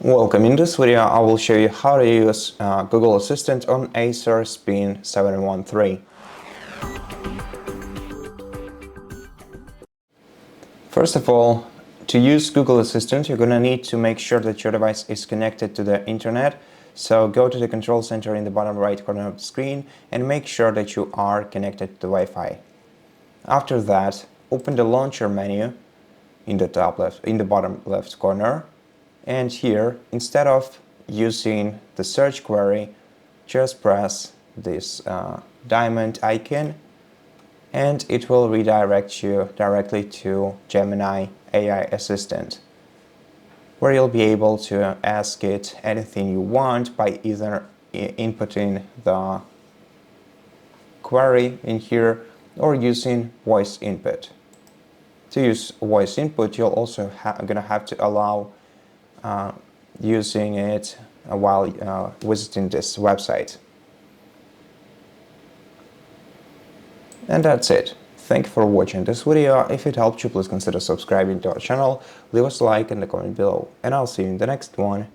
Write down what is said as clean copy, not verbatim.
Welcome. In this video, I will show you how to use Google Assistant on ACER Spin 713. First of all, to use Google Assistant, you're going to need to make sure that your device is connected to the internet. So go to the control center in the bottom right corner of the screen and make sure that you are connected to the Wi-Fi. After that, open the launcher menu in the bottom left corner. And here, instead of using the search query, just press this diamond icon and it will redirect you directly to Gemini AI Assistant, where you'll be able to ask it anything you want by either inputting the query in here or using voice input. To use voice input, you'll also gonna have to allow using it while visiting this website. And that's it. Thank you for watching this video. If it helped you, please consider subscribing to our channel, leave us a like in the comment below, and I'll see you in the next one.